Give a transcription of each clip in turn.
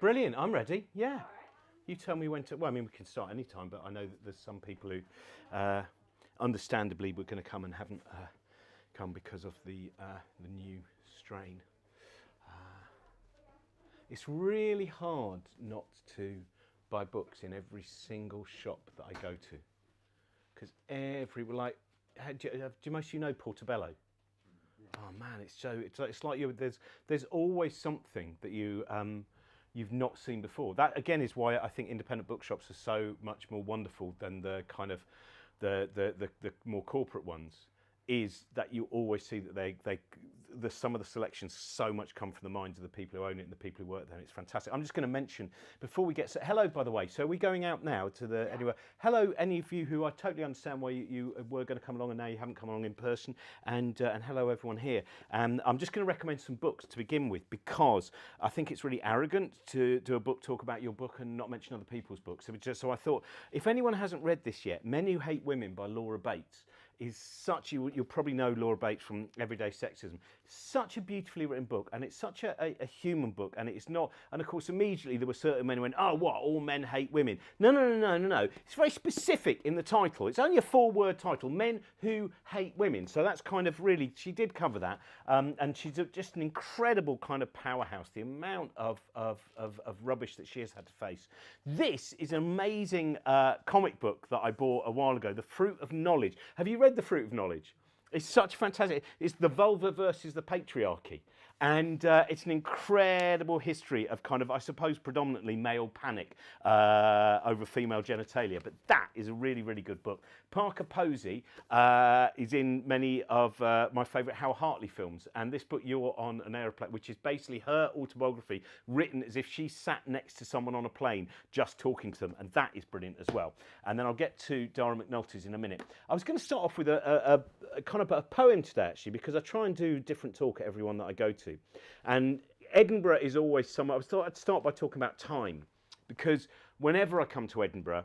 Brilliant. I'm ready. Yeah. You tell me when to. Well, I mean, we can start any time, but I know that there's some people who, understandably, were going to come and haven't come because of the new strain. It's really hard not to buy books in every single shop that I go to, because do most of you know Portobello? Oh man, it's like there's always something that you've not seen before. That again is why I think independent bookshops are so much more wonderful than the kind of the more corporate ones. Is that you always see that some of the selections so much come from the minds of the people who own it and the people who work there. And it's fantastic. I'm just going to mention before we get hello, by the way. So are we going out now to the anywhere? Hello, any of you who I totally understand why you were going to come along and now you haven't come along in person. And hello everyone here. And I'm just going to recommend some books to begin with because I think it's really arrogant to do a book talk about your book and not mention other people's books. So I thought if anyone hasn't read this yet, Men Who Hate Women by Laura Bates is such, you'll probably know Laura Bates from Everyday Sexism, such a beautifully written book, and it's such a human book, and it's not, and of course immediately there were certain men who went, oh what, all men hate women. No. It's very specific in the title. It's only a 4-word title, Men Who Hate Women. So that's kind of really, she did cover that, and she's just an incredible kind of powerhouse, the amount of rubbish that she has had to face. This is an amazing comic book that I bought a while ago, The Fruit of Knowledge. Have you read The Fruit of Knowledge? It's such fantastic. It's the vulva versus the patriarchy. And it's an incredible history of kind of, I suppose, predominantly male panic over female genitalia. But that is a really, really good book. Parker Posey is in many of my favourite Hal Hartley films. And this book, You're on an Aeroplane, which is basically her autobiography written as if she sat next to someone on a plane just talking to them. And that is brilliant as well. And then I'll get to Dara McNulty's in a minute. I was going to start off with a kind of a poem today, actually, because I try and do different talk at every one that I go to. And Edinburgh is always somewhere. I thought I'd start by talking about time, because whenever I come to Edinburgh,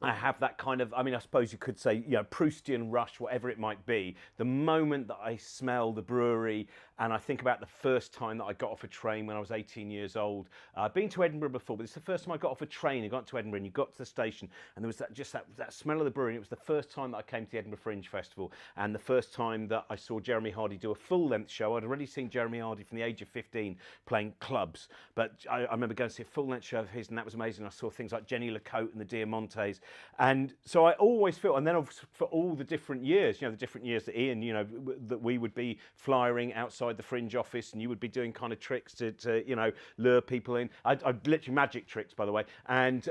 I have that kind of, I mean, I suppose you could say, you know, Proustian rush, whatever it might be. The moment that I smell the brewery and I think about the first time that I got off a train when I was 18 years old. I've been to Edinburgh before, but it's the first time I got off a train and got to Edinburgh and you got to the station and there was that smell of the brewery. And it was the first time that I came to the Edinburgh Fringe Festival and the first time that I saw Jeremy Hardy do a full-length show. I'd already seen Jeremy Hardy from the age of 15 playing clubs, but I remember going to see a full-length show of his and that was amazing. I saw things like Jenny LeCote and the Diamantes. And so I always feel, and then for all the different years, you know, the different years that Ian, you know, that we would be flyering outside the Fringe office and you would be doing kind of tricks to you know, lure people in. I literally magic tricks, by the way, and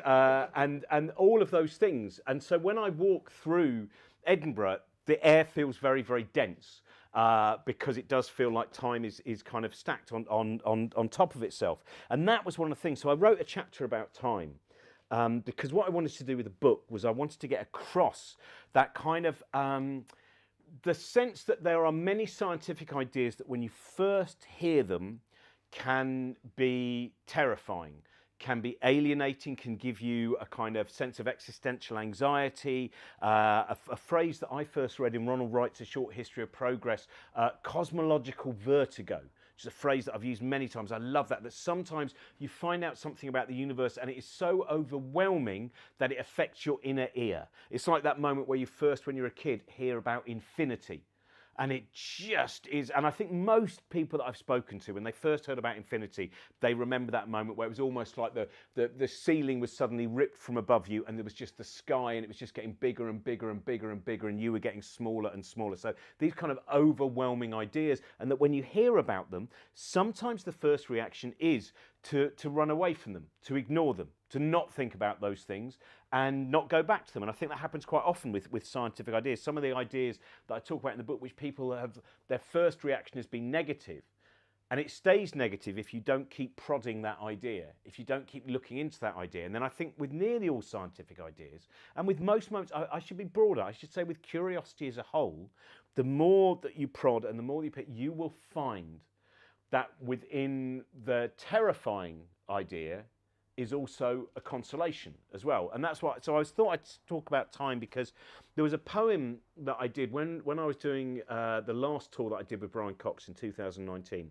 all of those things. And so when I walk through Edinburgh, the air feels very, very dense. Because it does feel like time is kind of stacked on top of itself. And that was one of the things. So I wrote a chapter about time. Because what I wanted to do with the book was I wanted to get across that kind of the sense that there are many scientific ideas that when you first hear them can be terrifying, can be alienating, can give you a kind of sense of existential anxiety. A phrase that I first read in Ronald Wright's A Short History of Progress, cosmological vertigo. Which is a phrase that I've used many times. I love that sometimes you find out something about the universe and it is so overwhelming that it affects your inner ear. It's like that moment where you first, when you're a kid, hear about infinity. And it just is, and I think most people that I've spoken to, when they first heard about infinity, they remember that moment where it was almost like the ceiling was suddenly ripped from above you and there was just the sky and it was just getting bigger and bigger and bigger and bigger and you were getting smaller and smaller. So these kind of overwhelming ideas, and that when you hear about them, sometimes the first reaction is to run away from them, to ignore them, to not think about those things and not go back to them. And I think that happens quite often with scientific ideas. Some of the ideas that I talk about in the book, which people have, their first reaction has been negative. And it stays negative if you don't keep prodding that idea, if you don't keep looking into that idea. And then I think with nearly all scientific ideas, and with most moments, I should be broader, I should say with curiosity as a whole, the more that you prod and the more you pick, you will find that within the terrifying idea is also a consolation as well. And that's why, so I thought I'd talk about time because there was a poem that I did when I was doing the last tour that I did with Brian Cox in 2019.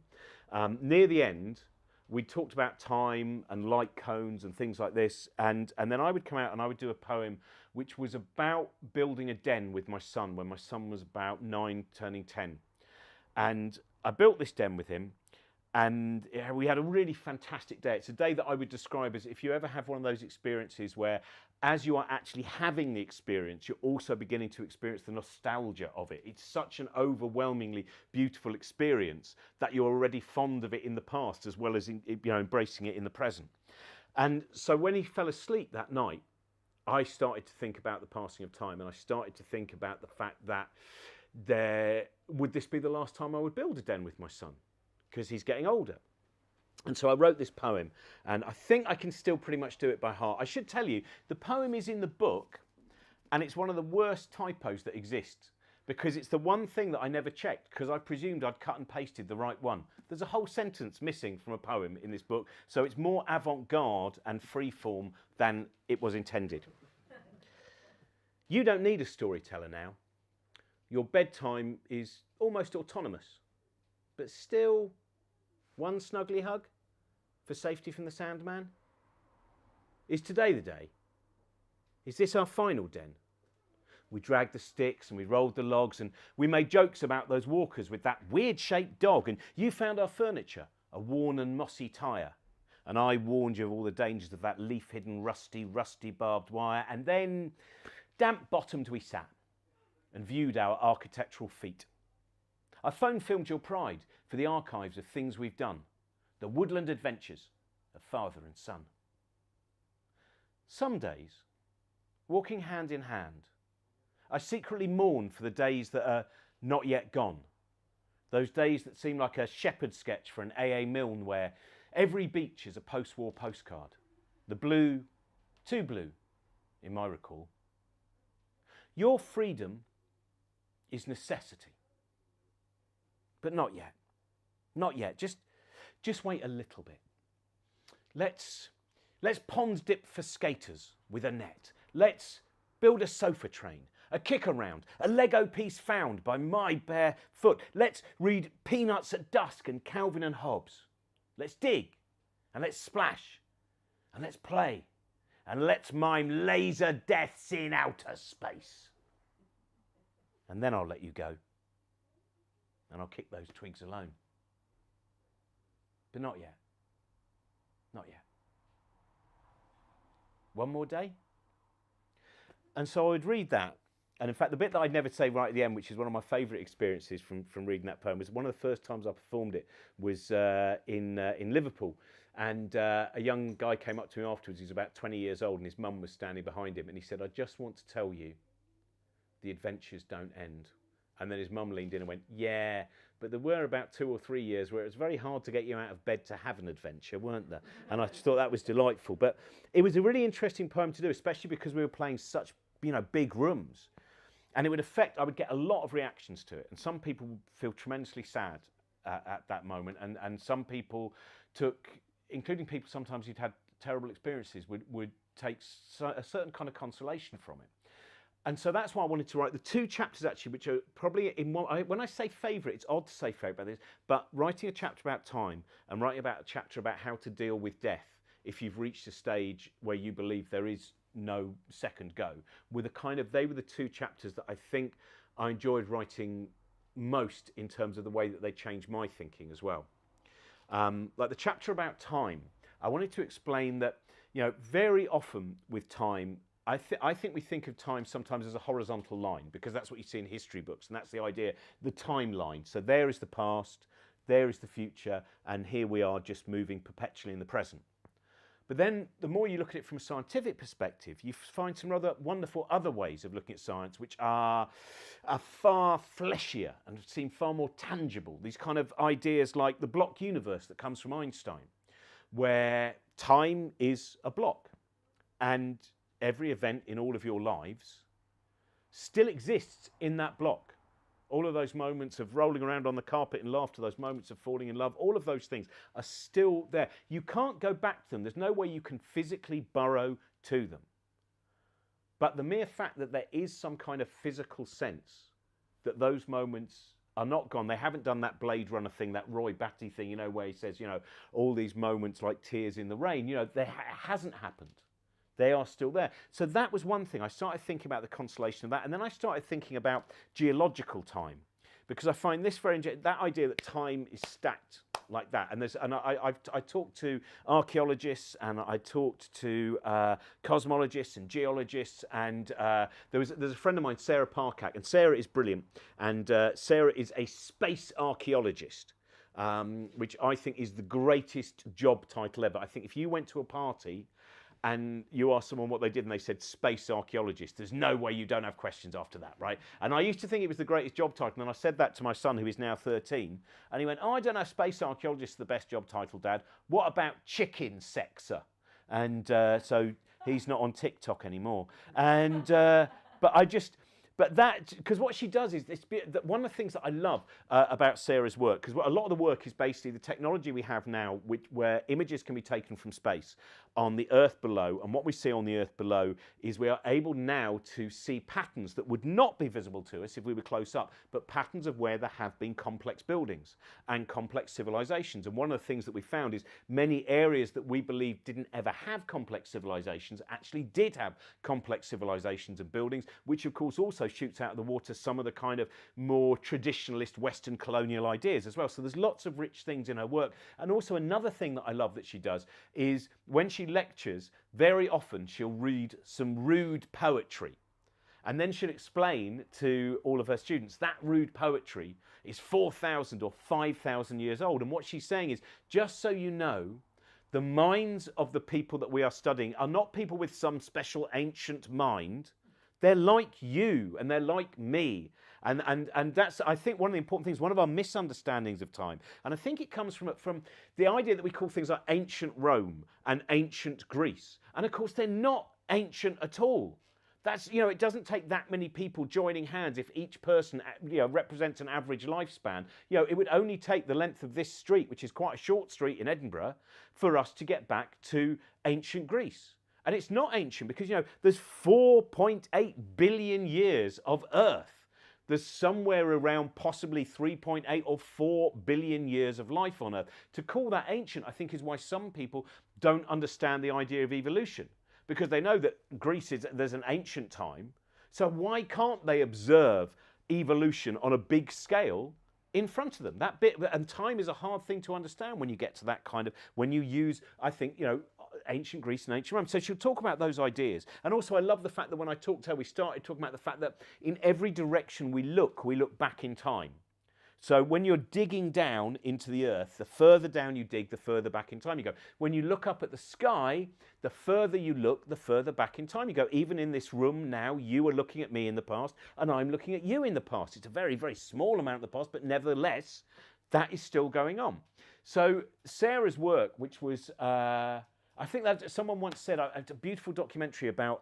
Near the end, we talked about time and light cones and things like this, and then I would come out and I would do a poem which was about building a den with my son when my son was about 9, turning 10. And I built this den with him, and we had a really fantastic day. It's a day that I would describe as, if you ever have one of those experiences where as you are actually having the experience, you're also beginning to experience the nostalgia of it. It's such an overwhelmingly beautiful experience that you're already fond of it in the past as well as embracing it in the present. And so when he fell asleep that night, I started to think about the passing of time, and I started to think about the fact that would this be the last time I would build a den with my son? Because he's getting older. And so I wrote this poem, and I think I can still pretty much do it by heart. I should tell you, the poem is in the book, and it's one of the worst typos that exists, because it's the one thing that I never checked, because I presumed I'd cut and pasted the right one. There's a whole sentence missing from a poem in this book, so it's more avant-garde and freeform than it was intended. You don't need a storyteller now. Your bedtime is almost autonomous, but still one snuggly hug for safety from the Sandman? Is today the day? Is this our final den? We dragged the sticks and we rolled the logs and we made jokes about those walkers with that weird-shaped dog, and you found our furniture, a worn and mossy tyre, and I warned you of all the dangers of that leaf-hidden, rusty barbed wire, and then damp-bottomed we sat and viewed our architectural feat. I phone-filmed your pride for the archives of things we've done, the woodland adventures of father and son. Some days, walking hand in hand, I secretly mourn for the days that are not yet gone, those days that seem like a shepherd sketch for an A.A. Milne where every beach is a post-war postcard, the blue, too blue, in my recall. Your freedom is necessity. But not yet. Not yet. Just wait a little bit. Let's pond dip for skaters with a net. Let's build a sofa train, a kick around, a Lego piece found by my bare foot. Let's read Peanuts at Dusk and Calvin and Hobbes. Let's dig and let's splash and let's play and let's mime laser deaths in outer space. And then I'll let you go. And I'll kick those twigs alone. But not yet. Not yet. One more day? And so I would read that. And in fact, the bit that I'd never say right at the end, which is one of my favourite experiences from reading that poem, was one of the first times I performed it was in Liverpool. And a young guy came up to me afterwards. He was about 20 years old, and his mum was standing behind him. And he said, "I just want to tell you, the adventures don't end." And then his mum leaned in and went, "Yeah, but there were about 2 or 3 years where it was very hard to get you out of bed to have an adventure, weren't there?" And I just thought that was delightful. But it was a really interesting poem to do, especially because we were playing such, big rooms. And it would I would get a lot of reactions to it. And some people would feel tremendously sad at that moment. And some people including people sometimes who'd had terrible experiences, would take a certain kind of consolation from it. And so that's why I wanted to write the 2 chapters, actually, which are probably in one. When I say favourite, it's odd to say favourite about this, but writing a chapter about time and writing about a chapter about how to deal with death if you've reached a stage where you believe there is no second go, they were the 2 chapters that I think I enjoyed writing most in terms of the way that they changed my thinking as well. Like the chapter about time, I wanted to explain that, very often with time, I think we think of time sometimes as a horizontal line, because that's what you see in history books, and that's the idea, the timeline. So there is the past, there is the future, and here we are just moving perpetually in the present. But then the more you look at it from a scientific perspective, you find some rather wonderful other ways of looking at science which are far fleshier and seem far more tangible. These kind of ideas like the block universe that comes from Einstein, where time is a block and every event in all of your lives still exists in that block. All of those moments of rolling around on the carpet in laughter, those moments of falling in love, all of those things are still there. You can't go back to them. There's no way you can physically burrow to them. But the mere fact that there is some kind of physical sense that those moments are not gone. They haven't done that Blade Runner thing, that Roy Batty thing, you know, where he says, you know, all these moments like tears in the rain. You know, it hasn't happened. They are still there. So that was one thing. I started thinking about the constellation of that, and then I started thinking about geological time, because I find this very that idea that time is stacked like that. And I talked to archaeologists, and I talked to cosmologists and geologists, and there's a friend of mine, Sarah Parkak, and Sarah is brilliant, and Sarah is a space archaeologist, which I think is the greatest job title ever. I think if you went to a party and you asked someone what they did and they said space archaeologist, there's no way you don't have questions after that, right? And I used to think it was the greatest job title, and I said that to my son, who is now 13, and he went, oh, I don't know, space archaeologist is the best job title, Dad. What about chicken sexer? And so he's not on TikTok anymore. And but that, because what she does is, one of the things that I love about Sarah's work, because a lot of the work is basically the technology we have now, where images can be taken from space on the Earth below, and what we see on the Earth below is we are able now to see patterns that would not be visible to us if we were close up, but patterns of where there have been complex buildings and complex civilizations. And one of the things that we found is many areas that we believe didn't ever have complex civilizations actually did have complex civilizations and buildings, which of course also shoots out of the water some of the kind of more traditionalist Western colonial ideas as well. So there's lots of rich things in her work. And also another thing that I love that she does is when she lectures, very often she'll read some rude poetry, and then she'll explain to all of her students that rude poetry is 4,000 or 5,000 years old. And what she's saying is, just so you know, the minds of the people that we are studying are not people with some special ancient mind. They're like you, and they're like me. And that's, I think, one of the important things, one of our misunderstandings of time. And I think it comes from the idea that we call things like ancient Rome and ancient Greece. And of course, they're not ancient at all. That's, you know, it doesn't take that many people joining hands if each person, you know, represents an average lifespan. You know, it would only take the length of this street, which is quite a short street in Edinburgh, for us to get back to ancient Greece. And it's not ancient because, you know, there's 4.8 billion years of Earth. There's somewhere around possibly 3.8 or 4 billion years of life on Earth. To call that ancient, I think, is why some people don't understand the idea of evolution, because they know that there's an ancient time. So why can't they observe evolution on a big scale in front of them? That bit, and time is a hard thing to understand when you get to that kind of, when you use, I think, you know, ancient Greece and ancient Rome. So she'll talk about those ideas. And also I love the fact that when I talked to her, we started talking about the fact that in every direction we look back in time. So when you're digging down into the earth, the further down you dig, the further back in time you go. When you look up at the sky, the further you look, the further back in time you go. Even in this room now, you are looking at me in the past, and I'm looking at you in the past. It's a very, very small amount of the past, but nevertheless, that is still going on. So Sarah's work, which was, I think that someone once said, a beautiful documentary about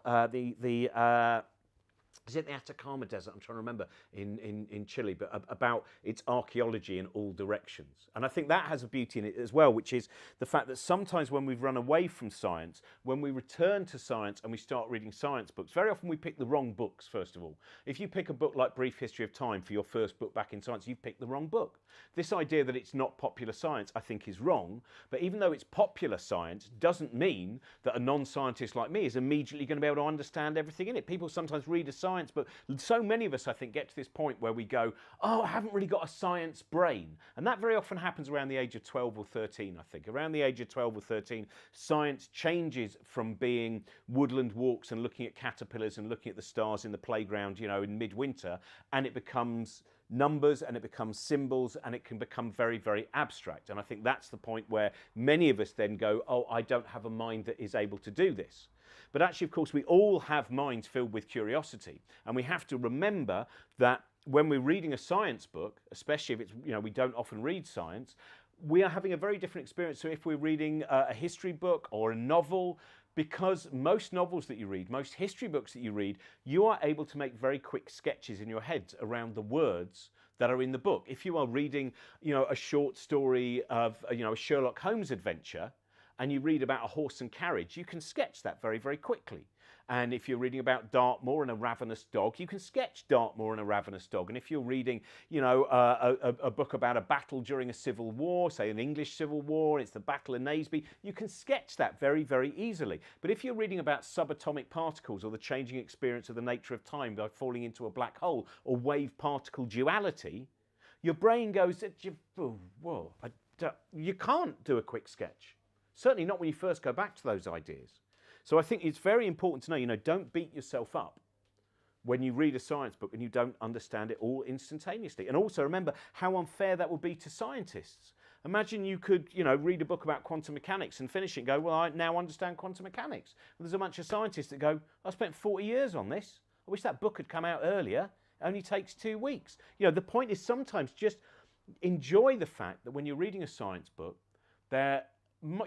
is it the Atacama Desert? I'm trying to remember, in Chile, but about its archaeology in all directions. And I think that has a beauty in it as well, which is the fact that sometimes when we've run away from science, when we return to science and we start reading science books, very often we pick the wrong books, first of all. If you pick a book like Brief History of Time for your first book back in science, you've picked the wrong book. This idea that it's not popular science, I think, is wrong. But even though it's popular science, doesn't mean that a non-scientist like me is immediately going to be able to understand everything in it. People sometimes read a science book. So many of us, I think, get to this point where we go, oh, I haven't really got a science brain. And that very often happens around the age of 12 or 13, I think. Around the age of 12 or 13, science changes from being woodland walks and looking at caterpillars and looking at the stars in the playground, you know, in midwinter, and it becomes numbers, and it becomes symbols, and it can become very, very abstract. And I think that's the point where many of us then go, oh, I don't have a mind that is able to do this. But actually, of course, we all have minds filled with curiosity. And we have to remember that when we're reading a science book, especially if it's, you know, we don't often read science, we are having a very different experience. So if we're reading a history book or a novel, because most novels that you read, most history books that you read, you are able to make very quick sketches in your head around the words that are in the book. If you are reading, you know, a short story of, you know, a Sherlock Holmes adventure, and you read about a horse and carriage, you can sketch that very, very quickly. And if you're reading about Dartmoor and a ravenous dog, you can sketch Dartmoor and a ravenous dog. And if you're reading, you know, a book about a battle during a civil war, say an English civil war, it's the Battle of Naseby, you can sketch that very, very easily. But if you're reading about subatomic particles or the changing experience of the nature of time by falling into a black hole or wave-particle duality, your brain goes, whoa, you can't do a quick sketch. Certainly not when you first go back to those ideas. So I think it's very important to know, you know, don't beat yourself up when you read a science book and you don't understand it all instantaneously. And also remember how unfair that would be to scientists. Imagine you could, you know, read a book about quantum mechanics and finish it and go, well, I now understand quantum mechanics. And there's a bunch of scientists that go, I spent 40 years on this. I wish that book had come out earlier. It only takes 2 weeks. You know, the point is sometimes just enjoy the fact that when you're reading a science book,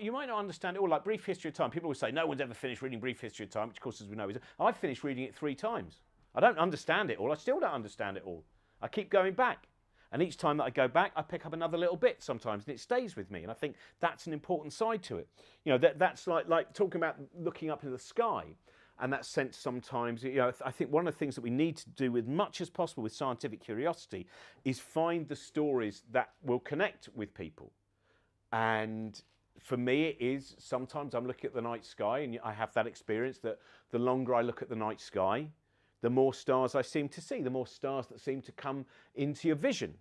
you might not understand it all, like Brief History of Time. People always say, no one's ever finished reading Brief History of Time, which of course, as we know, is... I've finished reading it 3 times. I don't understand it all. I still don't understand it all. I keep going back. And each time that I go back, I pick up another little bit sometimes, and it stays with me. And I think that's an important side to it. You know, that's like talking about looking up into the sky. And that sense sometimes, you know, I think one of the things that we need to do as much as possible with scientific curiosity is find the stories that will connect with people. And for me, it is sometimes I'm looking at the night sky, and I have that experience that the longer I look at the night sky, the more stars I seem to see, the more stars that seem to come into your vision.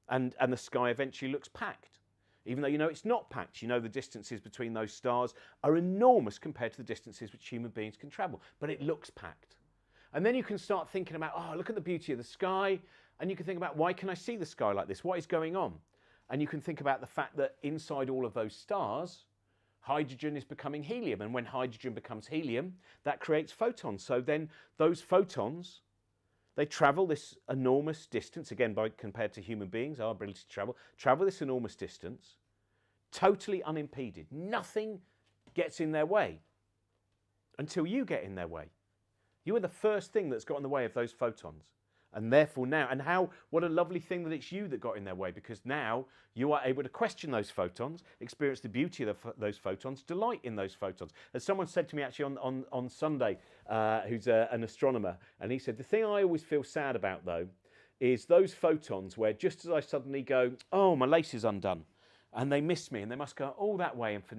And the sky eventually looks packed. Even though you know it's not packed, you know the distances between those stars are enormous compared to the distances which human beings can travel, but it looks packed. And then you can start thinking about, oh, look at the beauty of the sky, and you can think about, why can I see the sky like this? What is going on? And you can think about the fact that inside all of those stars, hydrogen is becoming helium. And when hydrogen becomes helium, that creates photons. So then those photons, they travel this enormous distance, again, compared to human beings, our ability to travel this enormous distance, totally unimpeded. Nothing gets in their way until you get in their way. You are the first thing that's got in the way of those photons. And therefore now, what a lovely thing that it's you that got in their way, because now you are able to question those photons, experience the beauty of those photons, delight in those photons. As someone said to me actually on Sunday, who's an astronomer, and he said, the thing I always feel sad about though, is those photons where just as I suddenly go, oh, my lace is undone, and they miss me, and they must go all that way and for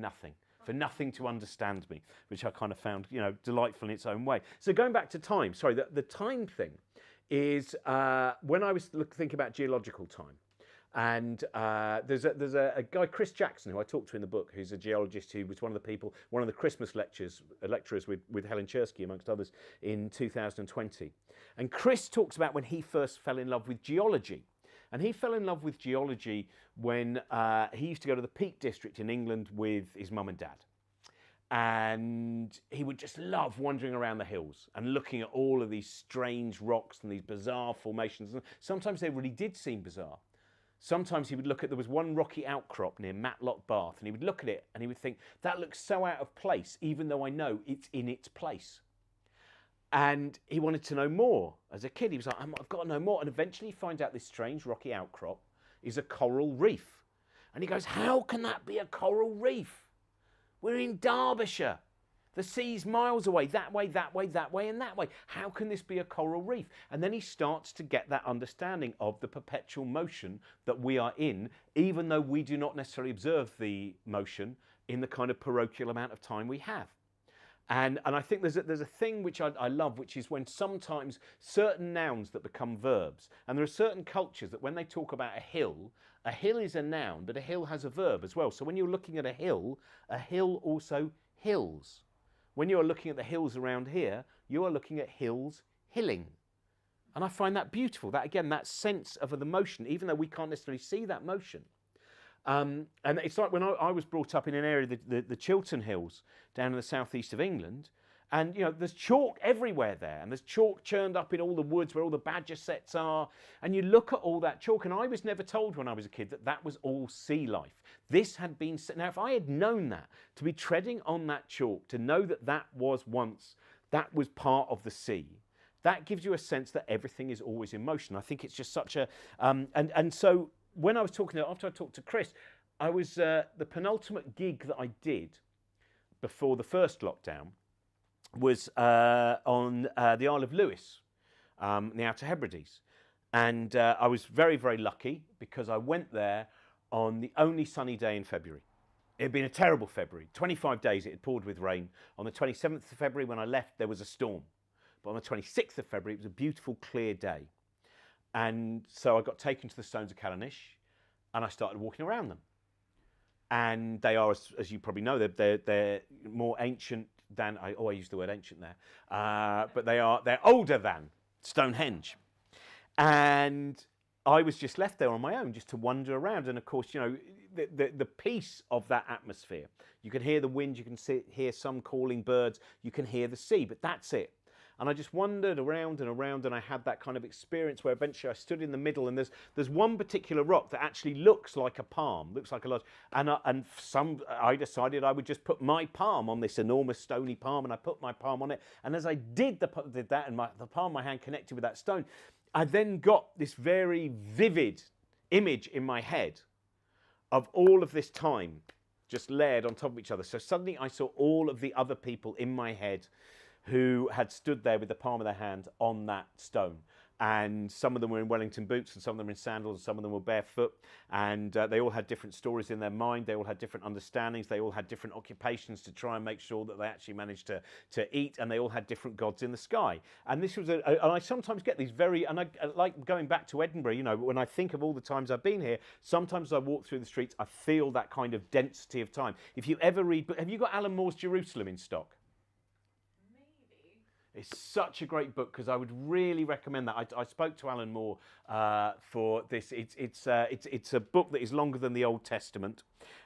nothing to understand me, which I kind of found, you know, delightful in its own way. So going back to time, sorry, the time thing, is when I was thinking about geological time. And there's a guy, Chris Jackson, who I talked to in the book, who's a geologist who was one of the Christmas lecturers with Helen Chersky, amongst others, in 2020. And Chris talks about when he first fell in love with geology. And he fell in love with geology when he used to go to the Peak District in England with his mum and dad. And he would just love wandering around the hills and looking at all of these strange rocks and these bizarre formations. And sometimes they really did seem bizarre. Sometimes he would look at, there was one rocky outcrop near Matlock, Bath, and he would look at it and he would think, that looks so out of place, even though I know it's in its place. And he wanted to know more. As a kid, he was like, I've got to know more. And eventually he finds out this strange rocky outcrop is a coral reef. And he goes, how can that be a coral reef? We're in Derbyshire. The sea's miles away, that way, that way, that way, and that way. How can this be a coral reef? And then he starts to get that understanding of the perpetual motion that we are in, even though we do not necessarily observe the motion in the kind of parochial amount of time we have. And I think there's a thing which I love, which is when sometimes certain nouns that become verbs, and there are certain cultures that when they talk about a hill is a noun, but a hill has a verb as well. So when you're looking at a hill also hills. When you're looking at the hills around here, you are looking at hills hilling. And I find that beautiful, that again, that sense of the motion, even though we can't necessarily see that motion. And it's like when I was brought up in an area, the Chiltern Hills, down in the southeast of England, and you know there's chalk everywhere there, and there's chalk churned up in all the woods where all the badger setts are, and you look at all that chalk, and I was never told when I was a kid that was all sea life. This had been, now if I had known that, to be treading on that chalk, to know that was part of the sea, that gives you a sense that everything is always in motion. I think it's just such a, and so when I was after I talked to Chris, I was, the penultimate gig that I did before the first lockdown was on the Isle of Lewis, in the Outer Hebrides. And I was very, very lucky because I went there on the only sunny day in February. It had been a terrible February. 25 days it had poured with rain. On the 27th of February when I left, there was a storm. But on the 26th of February, it was a beautiful, clear day. And so I got taken to the Stones of Callanish and I started walking around them. And they are, as you probably know, they're more ancient than, I use the word ancient there, but they're older than Stonehenge. And I was just left there on my own just to wander around. And of course, you know, the peace of that atmosphere. You can hear the wind, you can hear some calling birds, you can hear the sea, but that's it. And I just wandered around and around, and I had that kind of experience where eventually I stood in the middle, and there's one particular rock that actually looks like a palm, looks like a large, and I decided I would just put my palm on this enormous stony palm, and I put my palm on it, and as I did that, and the palm of my hand connected with that stone, I then got this very vivid image in my head of all of this time just layered on top of each other. So suddenly I saw all of the other people in my head who had stood there with the palm of their hand on that stone. And some of them were in Wellington boots, and some of them were in sandals, and some of them were barefoot. And they all had different stories in their mind. They all had different understandings. They all had different occupations to try and make sure that they actually managed to eat. And they all had different gods in the sky. And this was and I sometimes get these and I like going back to Edinburgh, you know, when I think of all the times I've been here, sometimes I walk through the streets, I feel that kind of density of time. If you ever read, have you got Alan Moore's Jerusalem in stock? It's such a great book because I would really recommend that. I spoke to Alan Moore for this. It's a book that is longer than the Old Testament.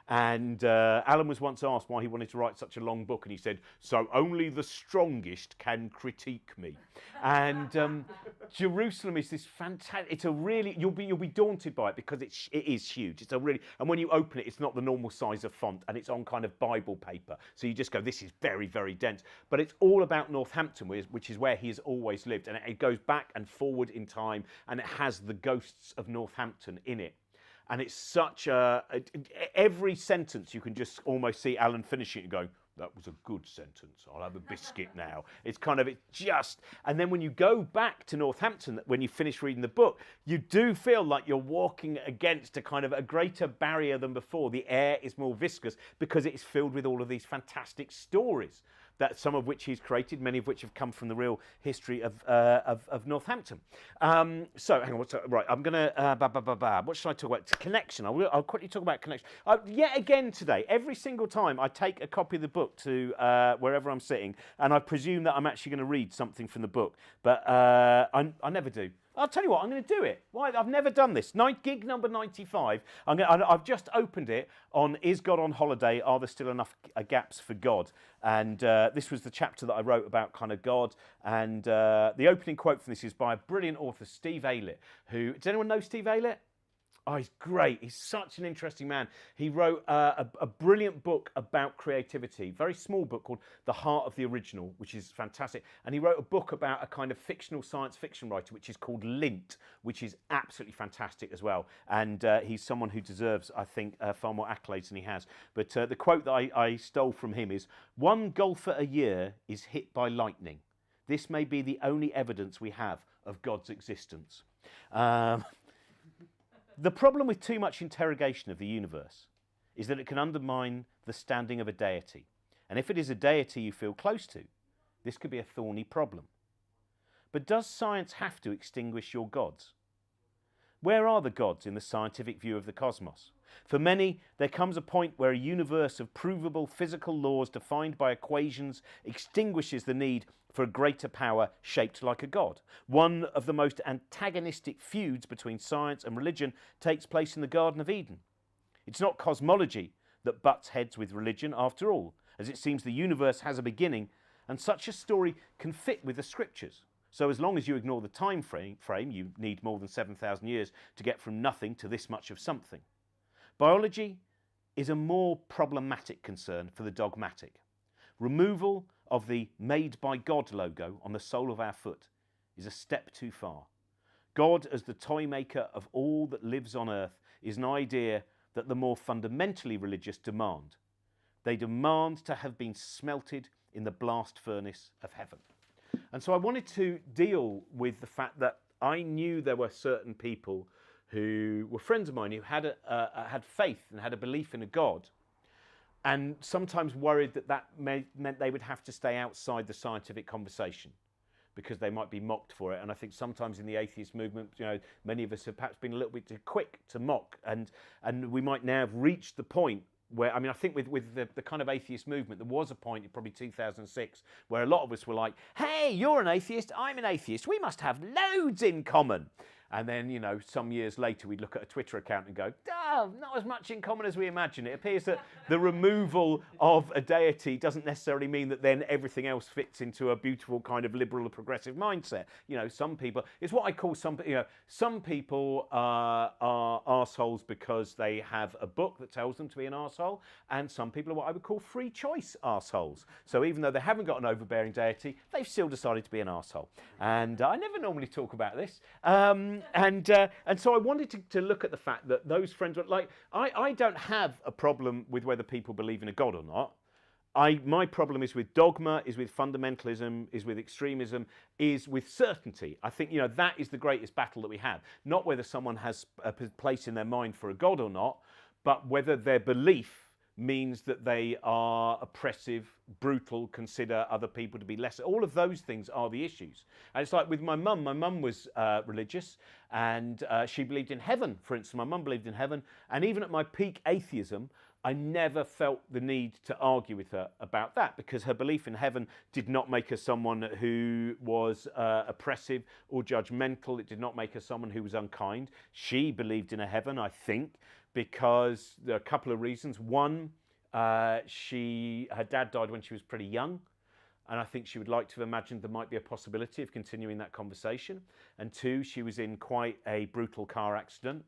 And Alan was once asked why he wanted to write such a long book, and he said, "So only the strongest can critique me." And Jerusalem is this fantastic. It's a really you'll be daunted by it because it is huge. It's a really, and when you open it, it's not the normal size of font, and it's on kind of Bible paper. So you just go, this is very, very dense. But it's all about Northampton, which is where he has always lived, and it goes back and forward in time, and it has the ghosts of Northampton in it. And it's such every sentence you can just almost see Alan finishing it and going, that was a good sentence, I'll have a biscuit now. It's kind of, and then when you go back to Northampton, when you finish reading the book, you do feel like you're walking against a kind of a greater barrier than before. The air is more viscous because it's filled with all of these fantastic stories, that some of which he's created, many of which have come from the real history of Northampton. So, hang on, right, I'm going to, what should I talk about? Connection. I'll quickly talk about connection. Yet again today, every single time I take a copy of the book to wherever I'm sitting, and I presume that I'm actually going to read something from the book, but I never do. I'll tell you what, I'm going to do it. Why? I've never done this. Gig number 95. I've just opened it on Is God on Holiday? Are there still enough gaps for God? And this was the chapter that I wrote about kind of God. And the opening quote from this is by a brilliant author, Steve Aylett. Does anyone know Steve Aylett? Oh, he's great. He's such an interesting man. He wrote a brilliant book about creativity, very small book called The Heart of the Original, which is fantastic. And he wrote a book about a kind of fictional science fiction writer, which is called Lint, which is absolutely fantastic as well. And he's someone who deserves, I think, far more accolades than he has. But the quote that I stole from him is, "One golfer a year is hit by lightning. This may be the only evidence we have of God's existence." The problem with too much interrogation of the universe is that it can undermine the standing of a deity. And if it is a deity you feel close to, this could be a thorny problem. But does science have to extinguish your gods? Where are the gods in the scientific view of the cosmos? For many, there comes a point where a universe of provable physical laws defined by equations extinguishes the need for a greater power shaped like a god. One of the most antagonistic feuds between science and religion takes place in the Garden of Eden. It's not cosmology that butts heads with religion after all, as it seems the universe has a beginning, and such a story can fit with the scriptures. So as long as you ignore the time frame, you need more than 7,000 years to get from nothing to this much of something. Biology is a more problematic concern for the dogmatic. Removal of the Made by God logo on the sole of our foot is a step too far. God as the toy maker of all that lives on earth is an idea that the more fundamentally religious demand. They demand to have been smelted in the blast furnace of heaven. And so I wanted to deal with the fact that I knew there were certain people who were friends of mine who had faith and had a belief in a God, and sometimes worried that meant they would have to stay outside the scientific conversation because they might be mocked for it. And I think sometimes in the atheist movement, many of us have perhaps been a little bit too quick to mock, and we might now have reached the point where, I think with the kind of atheist movement, there was a point in probably 2006 where a lot of us were like, hey, you're an atheist, I'm an atheist, we must have loads in common. And then, some years later, we'd look at a Twitter account and go, oh, not as much in common as we imagine. It appears that the removal of a deity doesn't necessarily mean that then everything else fits into a beautiful kind of liberal or progressive mindset. Some people, it's what I call some people are arseholes because they have a book that tells them to be an arsehole, and some people are what I would call free choice arseholes. So even though they haven't got an overbearing deity, they've still decided to be an arsehole. And I never normally talk about this. And so I wanted to look at the fact that those friends were like, I don't have a problem with whether people believe in a God or not. My problem is with dogma, is with fundamentalism, is with extremism, is with certainty. I think, that is the greatest battle that we have. Not whether someone has a place in their mind for a God or not, but whether their belief means that they are oppressive, brutal, consider other people to be lesser. All of those things are the issues. And it's like with my mum. My mum was religious, and she believed in heaven, for instance. My mum believed in heaven, and even at my peak atheism, I never felt the need to argue with her about that, because her belief in heaven did not make her someone who was oppressive or judgmental. It did not make her someone who was unkind. She believed in a heaven, I think, because there are a couple of reasons. One, her dad died when she was pretty young, and I think she would like to have imagined there might be a possibility of continuing that conversation. And two, she was in quite a brutal car accident,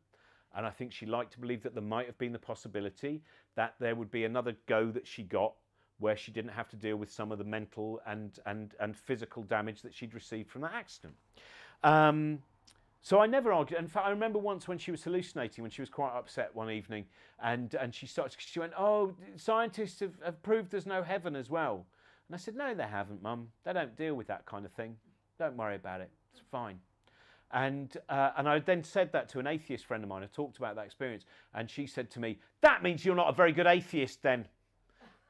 and I think she liked to believe that there might have been the possibility that there would be another go that she got where she didn't have to deal with some of the mental and physical damage that she'd received from that accident. So I never argued. In fact, I remember once when she was hallucinating, when she was quite upset one evening, and she went, oh, scientists have proved there's no heaven as well. And I said, no, they haven't, Mum. They don't deal with that kind of thing. Don't worry about it. It's fine. And I then said that to an atheist friend of mine. I talked about that experience, and she said to me, that means you're not a very good atheist then.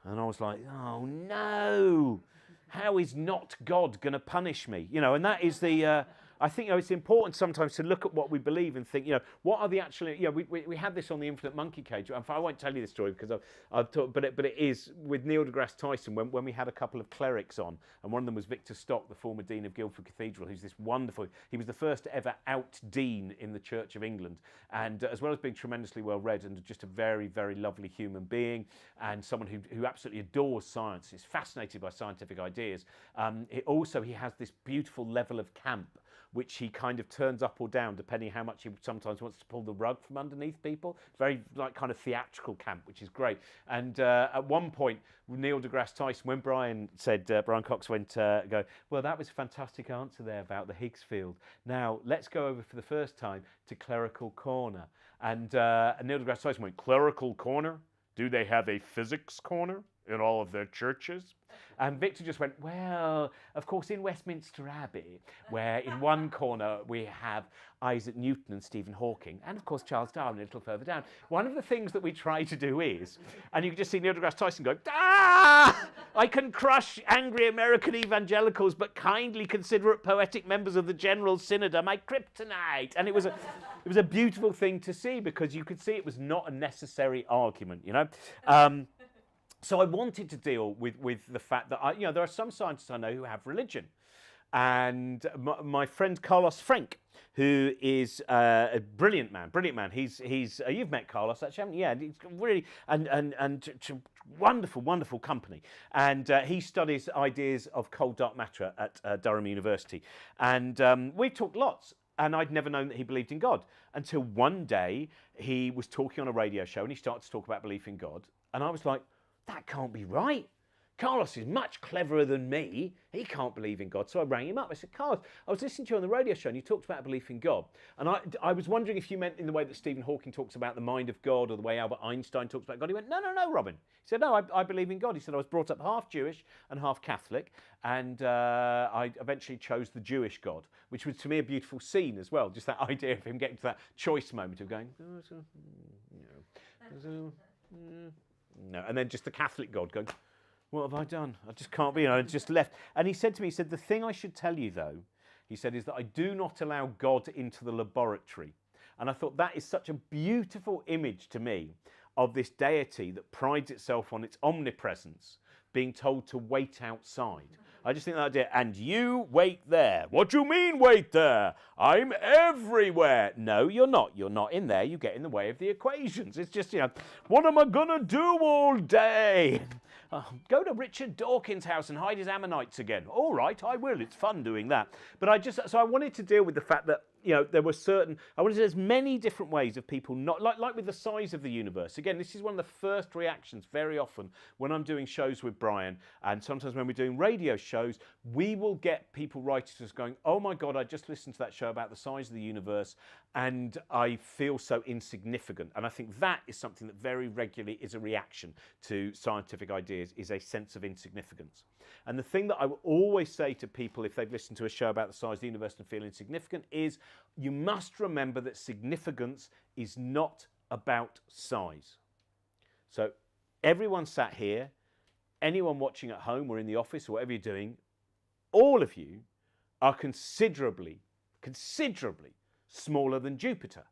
And I was like, oh, no. How is not God going to punish me? And that is the... I think it's important sometimes to look at what we believe and think, what are the actual... we had this on the Infinite Monkey Cage. I won't tell you the story because I've talked, but it is with Neil deGrasse Tyson when we had a couple of clerics on, and one of them was Victor Stock, the former Dean of Guildford Cathedral, who's this wonderful... He was the first ever out-dean in the Church of England, and as well as being tremendously well-read and just a very, very lovely human being, and someone who absolutely adores science, is fascinated by scientific ideas. He has this beautiful level of camp, which he kind of turns up or down depending how much he sometimes wants to pull the rug from underneath people. Very like kind of theatrical camp, which is great. And at one point, Neil deGrasse Tyson, when Brian Cox went, well, that was a fantastic answer there about the Higgs field. Now, let's go over for the first time to clerical corner. And Neil deGrasse Tyson went, clerical corner? Do they have a physics corner in all of their churches? And Victor just went, well, of course, in Westminster Abbey, where in one corner we have Isaac Newton and Stephen Hawking, and of course Charles Darwin a little further down. One of the things that we try to do is, and you can just see Neil deGrasse Tyson go, I can crush angry American evangelicals, but kindly considerate poetic members of the General Synod are my kryptonite. And it was a beautiful thing to see, because you could see it was not a necessary argument, So I wanted to deal with the fact that there are some scientists I know who have religion, and my friend Carlos Frenk, who is a brilliant man. He's you've met Carlos actually, haven't you? Yeah, he's really and wonderful company, and he studies ideas of cold dark matter at Durham University, and we talked lots. And I'd never known that he believed in God until one day he was talking on a radio show and he started to talk about belief in God, and I was like, that can't be right, Carlos is much cleverer than me. He can't believe in God. So I rang him up. I said, Carlos, I was listening to you on the radio show and you talked about belief in God. And I was wondering if you meant in the way that Stephen Hawking talks about the mind of God or the way Albert Einstein talks about God. He went, no, Robin. He said, no, I believe in God. He said, I was brought up half Jewish and half Catholic. And I eventually chose the Jewish God, which was to me a beautiful scene as well. Just that idea of him getting to that choice moment of going, no. And then just the Catholic God going, what have I done? I just can't be. I just left. And he said to me, he said, the thing I should tell you, though, he said, is that I do not allow God into the laboratory. And I thought that is such a beautiful image to me of this deity that prides itself on its omnipresence, being told to wait outside. I just think that idea, and you wait there. What do you mean wait there? I'm everywhere. No, you're not. You're not in there. You get in the way of the equations. It's just, what am I going to do all day? Go to Richard Dawkins' house and hide his ammonites again. All right, I will. It's fun doing that. But so I wanted to deal with the fact that, there were there's many different ways of people not, like with the size of the universe. Again, this is one of the first reactions very often when I'm doing shows with Brian, and sometimes when we're doing radio shows, we will get people writing to us going, oh my God, I just listened to that show about the size of the universe and I feel so insignificant. And I think that is something that very regularly is a reaction to scientific ideas, is a sense of insignificance. And the thing that I will always say to people if they've listened to a show about the size of the universe and feel insignificant is you must remember that significance is not about size. So everyone sat here, anyone watching at home or in the office or whatever you're doing, all of you are considerably smaller than Jupiter.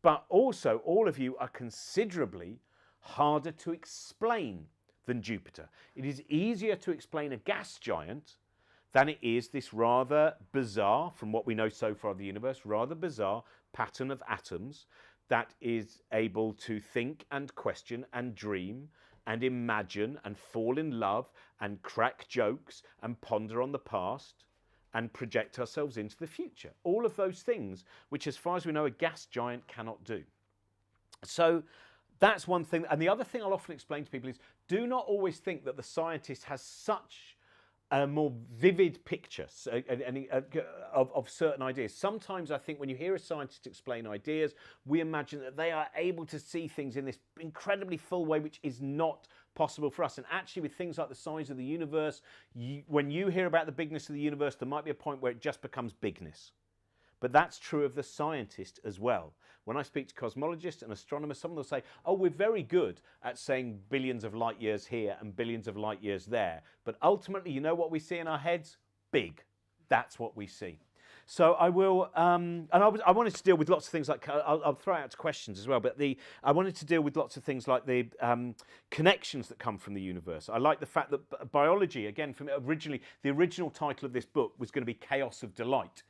But also all of you are considerably harder to explain than Jupiter. It is easier to explain a gas giant than it is this rather bizarre, from what we know so far of the universe, rather bizarre pattern of atoms that is able to think and question and dream and imagine and fall in love and crack jokes and ponder on the past and project ourselves into the future. All of those things, which as far as we know, a gas giant cannot do. So that's one thing. And the other thing I'll often explain to people is, do not always think that the scientist has such a more vivid picture of certain ideas. Sometimes I think when you hear a scientist explain ideas, we imagine that they are able to see things in this incredibly full way, which is not possible for us. And actually with things like the size of the universe, when you hear about the bigness of the universe, there might be a point where it just becomes bigness. But that's true of the scientist as well. When I speak to cosmologists and astronomers, some will say, oh, we're very good at saying billions of light years here and billions of light years there. But ultimately, you know what we see in our heads? Big. That's what we see. So I will, and I wanted to deal with lots of things like, I'll throw out questions as well, but I wanted to deal with lots of things like the connections that come from the universe. I like the fact that biology, again, the original title of this book was going to be Chaos of Delight.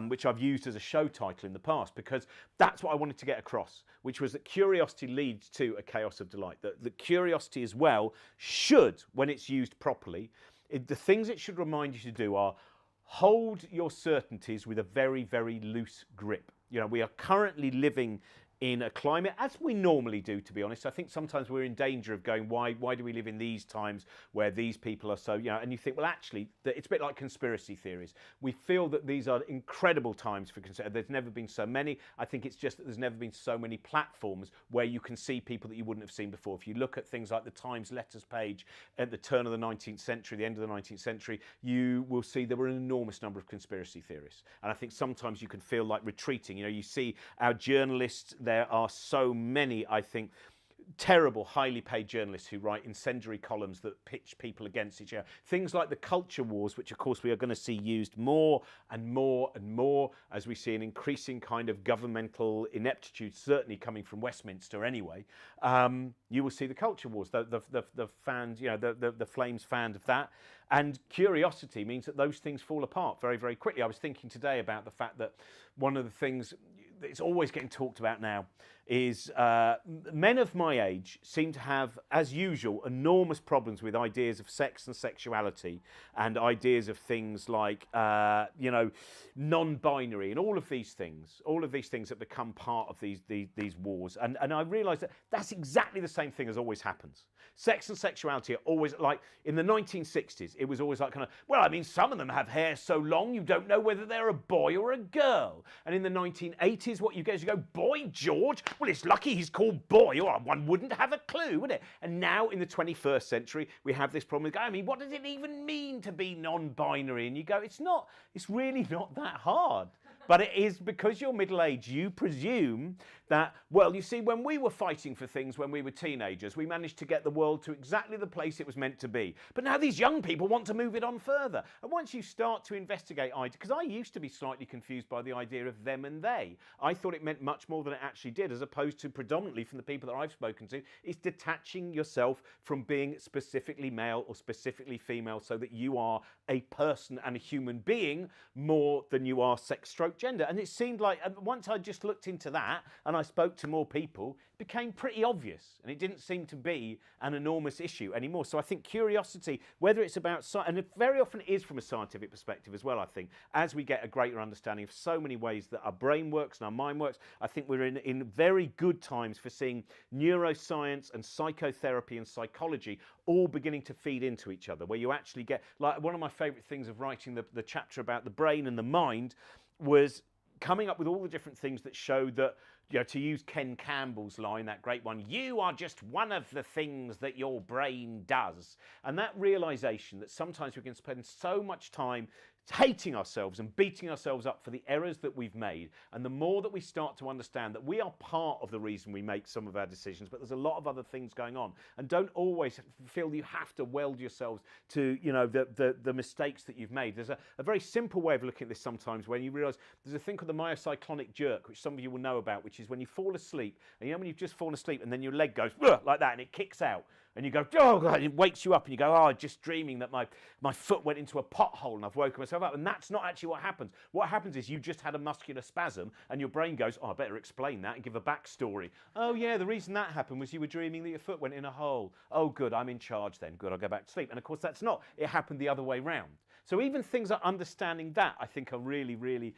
Which I've used as a show title in the past, because that's what I wanted to get across, which was that curiosity leads to a chaos of delight. That curiosity as well should, when it's used properly, the things it should remind you to do are hold your certainties with a very, very loose grip. We are currently living in a climate, as we normally do, to be honest. I think sometimes we're in danger of going, why do we live in these times where these people are so, and you think, well, actually, it's a bit like conspiracy theories. We feel that these are incredible times for conspiracy. There's never been so many. I think it's just that there's never been so many platforms where you can see people that you wouldn't have seen before. If you look at things like the Times letters page at the turn of the 19th century, the end of the 19th century, you will see there were an enormous number of conspiracy theorists. And I think sometimes you can feel like retreating. You see our journalists, there are so many, I think, terrible, highly paid journalists who write incendiary columns that pitch people against each other. Things like the culture wars, which of course we are going to see used more and more and more as we see an increasing kind of governmental ineptitude, certainly coming from Westminster anyway. You will see the culture wars, the fans, the flames fanned of that. And curiosity means that those things fall apart very, very quickly. I was thinking today about the fact that one of the things it's always getting talked about now is men of my age seem to have, as usual, enormous problems with ideas of sex and sexuality and ideas of things like, you know, non-binary and all of these things that become part of these wars. And I realise that that's exactly the same thing as always happens. Sex and sexuality are always like, in the 1960s, it was always like kind of, well, I mean, some of them have hair so long you don't know whether they're a boy or a girl. And in the 1980s, what you get is you go, boy George, well, it's lucky he's called boy, or one wouldn't have a clue, would it? And now in the 21st century, we have this problem with, I mean, what does it even mean to be non-binary? And you go, it's really not that hard. But it is because you're middle-aged, you presume that, well, you see, when we were fighting for things when we were teenagers, we managed to get the world to exactly the place it was meant to be. But now these young people want to move it on further. And once you start to investigate ideas, because I used to be slightly confused by the idea of them and they. I thought it meant much more than it actually did, as opposed to predominantly from the people that I've spoken to, it's detaching yourself from being specifically male or specifically female so that you are a person and a human being more than you are sex stroke gender. And it seemed like once I just looked into that and I spoke to more people, it became pretty obvious, and it didn't seem to be an enormous issue anymore. So I think curiosity, whether it's about and it very often is from a scientific perspective as well, I think, as we get a greater understanding of so many ways that our brain works and our mind works, I think we're in very good times for seeing neuroscience and psychotherapy and psychology all beginning to feed into each other, where you actually get, like, one of my favourite things of writing the chapter about the brain and the mind was coming up with all the different things that show that, you know, to use Ken Campbell's line, that great one, you are just one of the things that your brain does. And that realization that sometimes we can spend so much time hating ourselves and beating ourselves up for the errors that we've made. And the more that we start to understand that we are part of the reason we make some of our decisions, but there's a lot of other things going on. And don't always feel you have to weld yourselves to, you know, the mistakes that you've made. There's a very simple way of looking at this sometimes, when you realize there's a thing called the myocyclonic jerk, which some of you will know about, which is when you fall asleep, and you know when you've just fallen asleep and then your leg goes like that and it kicks out. And you go, oh God, it wakes you up and you go, oh, just dreaming that my foot went into a pothole and I've woken myself up. And that's not actually what happens. What happens is you just had a muscular spasm and your brain goes, oh, I better explain that and give a backstory. Oh yeah, the reason that happened was you were dreaming that your foot went in a hole. Oh good, I'm in charge then. Good, I'll go back to sleep. And of course that's not. It happened the other way round. So even things like understanding that, I think, are really, really,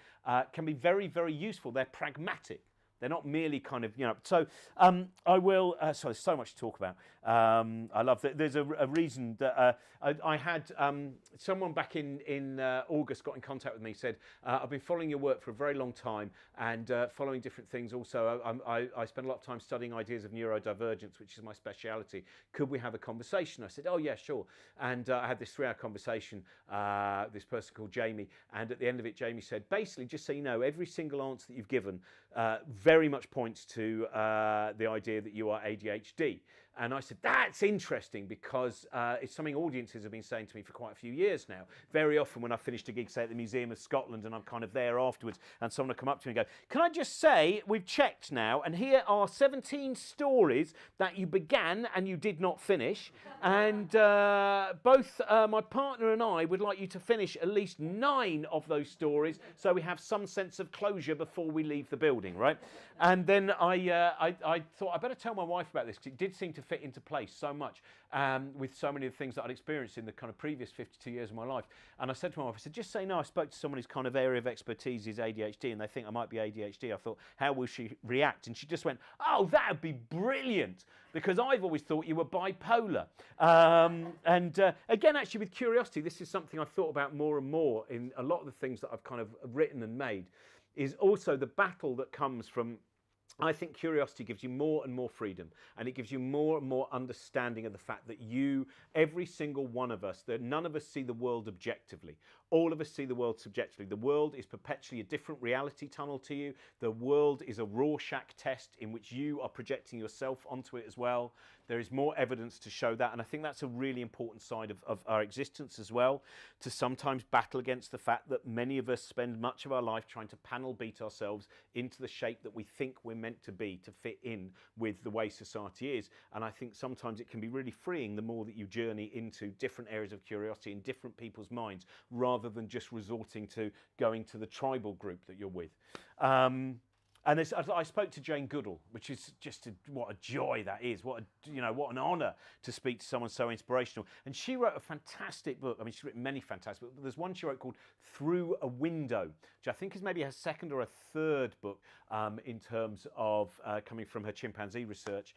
can be very, very useful. They're pragmatic. They're not merely kind of, you know. So I will, sorry, there's so much to talk about. I love that. There's a reason that I had someone back in August got in contact with me, said, I've been following your work for a very long time and following different things. Also, I spend a lot of time studying ideas of neurodivergence, which is my speciality. Could we have a conversation? I said, oh yeah, sure. And I had this 3-hour conversation, this person called Jamie. And at the end of it, Jamie said, basically, just so you know, every single answer that you've given very much points to the idea that you are ADHD. And I said, that's interesting, because it's something audiences have been saying to me for quite a few years now. Very often when I finished a gig, say at the Museum of Scotland, and I'm kind of there afterwards, and someone will come up to me and go, can I just say, we've checked now, and here are 17 stories that you began and you did not finish. And both my partner and I would like you to finish at least 9 of those stories so we have some sense of closure before we leave the building, right? And then I thought I better tell my wife about this, because it did seem to fit into place so much with so many of the things that I'd experienced in the kind of previous 52 years of my life. And I said to my wife, I said, just say no, I spoke to someone whose kind of area of expertise is ADHD and they think I might be ADHD. I thought, how will she react? And she just went, oh, that would be brilliant, because I've always thought you were bipolar. Again, actually with curiosity, this is something I've thought about more and more in a lot of the things that I've kind of written and made, is also the battle that comes from, I think curiosity gives you more and more freedom, and it gives you more and more understanding of the fact that you, every single one of us, that none of us see the world objectively. All of us see the world subjectively. The world is perpetually a different reality tunnel to you. The world is a Rorschach test in which you are projecting yourself onto it as well. There is more evidence to show that, and I think that's a really important side of our existence as well, to sometimes battle against the fact that many of us spend much of our life trying to panel beat ourselves into the shape that we think we're meant to be to fit in with the way society is. And I think sometimes it can be really freeing the more that you journey into different areas of curiosity in different people's minds, rather than just resorting to going to the tribal group that you're with. And I spoke to Jane Goodall, which is just what a joy that is. What what an honour to speak to someone so inspirational. And she wrote a fantastic book. I mean, she's written many fantastic books. But there's one she wrote called Through a Window, which I think is maybe her second or a third book in terms of coming from her chimpanzee research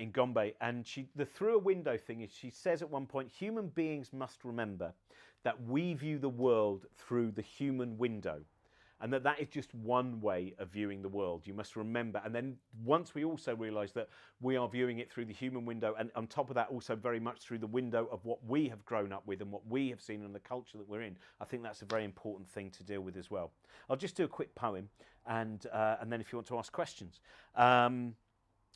in Gombe. And the Through a Window thing is, she says at one point, human beings must remember that we view the world through the human window. And that is just one way of viewing the world. You must remember. And then once we also realise that we are viewing it through the human window, and on top of that also very much through the window of what we have grown up with and what we have seen in the culture that we're in, I think that's a very important thing to deal with as well. I'll just do a quick poem, and then if you want to ask questions.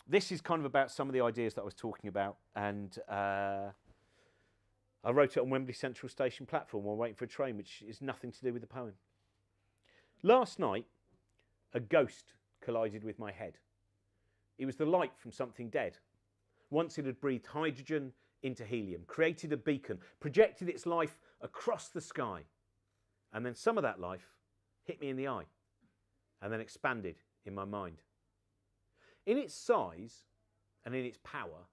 This is kind of about some of the ideas that I was talking about, and I wrote it on Wembley Central Station platform while waiting for a train, which is nothing to do with the poem. Last night, a ghost collided with my head. It was the light from something dead. Once it had breathed hydrogen into helium, created a beacon, projected its life across the sky. And then some of that life hit me in the eye and then expanded in my mind. In its size and in its power,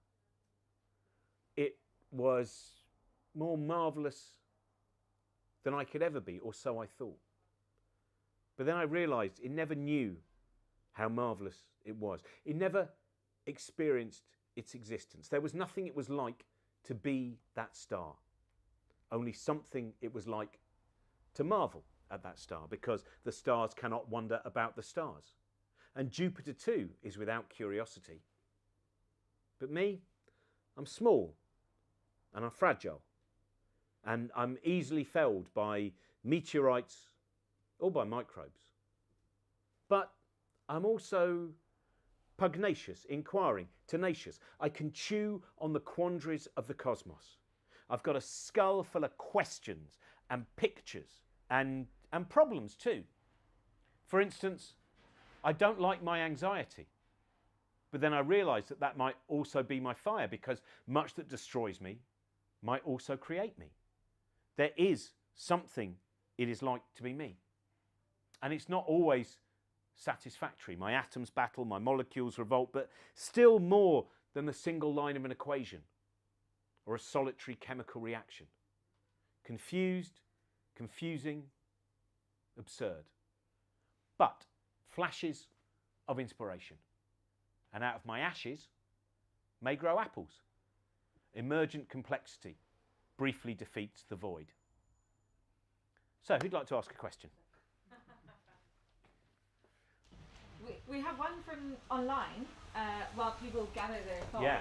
it was more marvellous than I could ever be, or so I thought. But then I realised it never knew how marvellous it was. It never experienced its existence. There was nothing it was like to be that star. Only something it was like to marvel at that star, because the stars cannot wonder about the stars. And Jupiter too is without curiosity. But me, I'm small and I'm fragile. And I'm easily felled by meteorites or by microbes. But I'm also pugnacious, inquiring, tenacious. I can chew on the quandaries of the cosmos. I've got a skull full of questions and pictures and problems too. For instance, I don't like my anxiety. But then I realise that might also be my fire, because much that destroys me might also create me. There is something it is like to be me. And it's not always satisfactory. My atoms battle, my molecules revolt, but still more than the single line of an equation or a solitary chemical reaction. Confused, confusing, absurd. But flashes of inspiration. And out of my ashes may grow apples. Emergent complexity briefly defeats the void. So, who'd like to ask a question? We have one from online while people gather their thoughts. Yeah.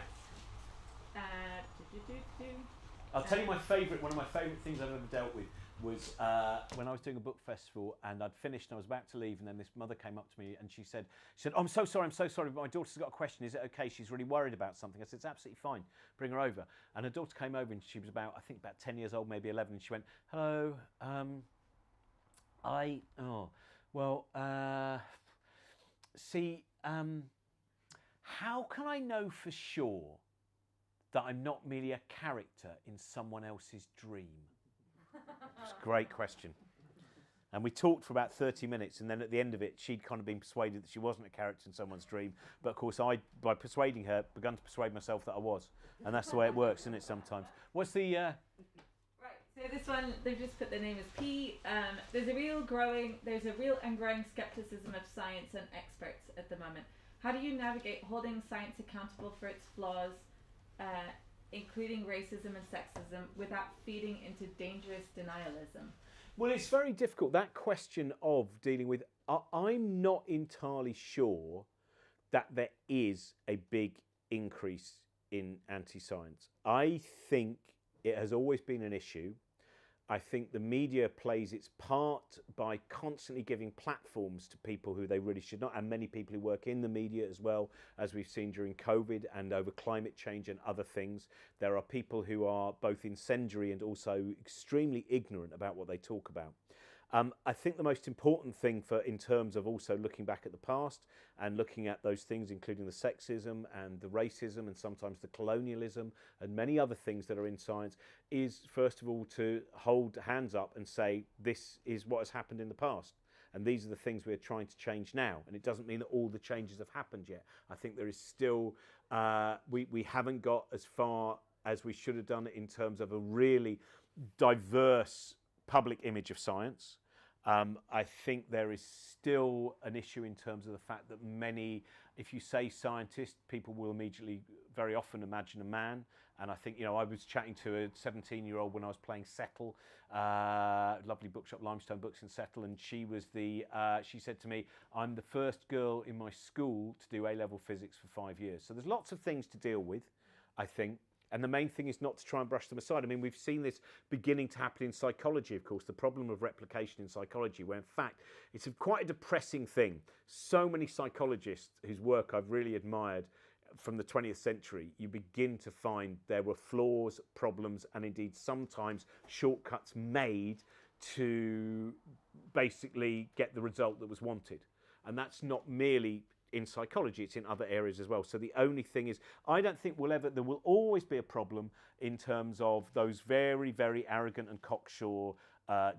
I'll tell you one of my favourite things I've ever dealt with was when I was doing a book festival, and I'd finished and I was about to leave, and then this mother came up to me and she said, oh, I'm so sorry, but my daughter's got a question. Is it okay? She's really worried about something. I said, it's absolutely fine. Bring her over. And her daughter came over, and she was about 10 years old, maybe 11, and she went, hello, how can I know for sure that I'm not merely a character in someone else's dream? It's a great question. And we talked for about 30 minutes, and then at the end of it, she'd kind of been persuaded that she wasn't a character in someone's dream. But of course, I, by persuading her, begun to persuade myself that I was. And that's the way it works, isn't it, sometimes? What's the... Right, so this one, they've just put their name as P. There's a real and growing skepticism of science and experts at the moment. How do you navigate holding science accountable for its flaws, including racism and sexism, without feeding into dangerous denialism? Well, it's very difficult. That question of dealing with... I'm not entirely sure that there is a big increase in anti-science. I think it has always been an issue. I think the media plays its part by constantly giving platforms to people who they really should not, and many people who work in the media as well, as we've seen during COVID and over climate change and other things. There are people who are both incendiary and also extremely ignorant about what they talk about. I think the most important thing in terms of also looking back at the past and looking at those things, including the sexism and the racism and sometimes the colonialism and many other things that are in science, is first of all to hold hands up and say this is what has happened in the past. And these are the things we're trying to change now. And it doesn't mean that all the changes have happened yet. I think there is still, we haven't got as far as we should have done in terms of a really diverse public image of science. I think there is still an issue in terms of the fact that many, if you say scientist, people will immediately, very often imagine a man. And I think, I was chatting to a 17-year-old when I was playing Settle, lovely bookshop, Limestone Books in Settle, and she said to me, I'm the first girl in my school to do A-level physics for 5 years. So there's lots of things to deal with, I think. And the main thing is not to try and brush them aside. I mean, we've seen this beginning to happen in psychology, of course, the problem of replication in psychology, where in fact, it's quite a depressing thing. So many psychologists whose work I've really admired from the 20th century, you begin to find there were flaws, problems, and indeed sometimes shortcuts made to basically get the result that was wanted. And that's not merely in psychology, it's in other areas as well. So the only thing is, I don't think there will always be a problem in terms of those very, very arrogant and cocksure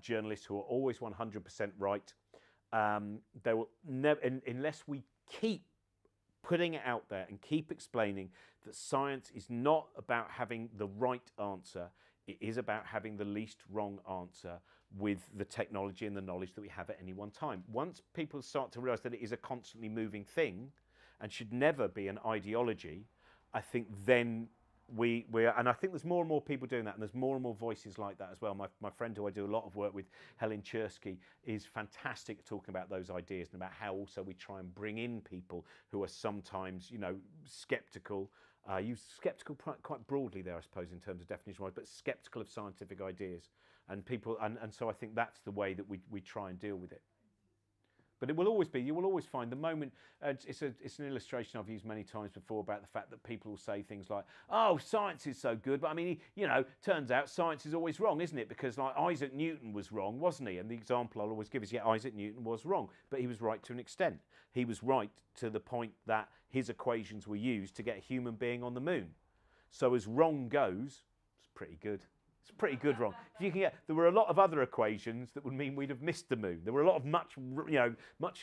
journalists who are always 100% right. They will never, unless we keep putting it out there and keep explaining that science is not about having the right answer, it is about having the least wrong answer with the technology and the knowledge that we have at any one time. Once people start to realise that it is a constantly moving thing and should never be an ideology, I think then and I think there's more and more people doing that, and there's more and more voices like that as well. My friend who I do a lot of work with, Helen Chersky, is fantastic at talking about those ideas and about how also we try and bring in people who are sometimes, sceptical. Use sceptical quite broadly there, I suppose, in terms of definition-wise, but sceptical of scientific ideas. And people, and so I think that's the way that we try and deal with it. But it will always be, you will always find the moment, it's an illustration I've used many times before about the fact that people will say things like, oh, science is so good, but I mean, turns out science is always wrong, isn't it? Because like Isaac Newton was wrong, wasn't he? And the example I'll always give is, yeah, Isaac Newton was wrong, but he was right to an extent. He was right to the point that his equations were used to get a human being on the moon. So as wrong goes, it's pretty good. It's pretty good wrong. If you can there were a lot of other equations that would mean we'd have missed the moon. There were a lot of much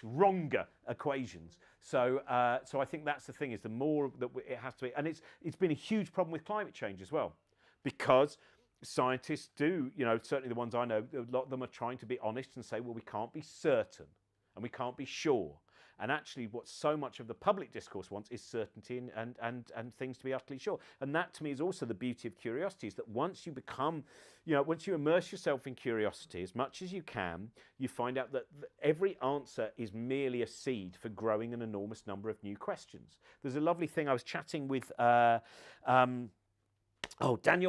wronger equations. So I think that's the thing, is the more that it has to be, and it's been a huge problem with climate change as well, because scientists do, certainly the ones I know, a lot of them are trying to be honest and say, well, we can't be certain and we can't be sure. And actually what so much of the public discourse wants is certainty and things to be utterly sure. And that to me is also the beauty of curiosity, is that once you become, once you immerse yourself in curiosity as much as you can, you find out that every answer is merely a seed for growing an enormous number of new questions. There's a lovely thing, I was chatting with Daniel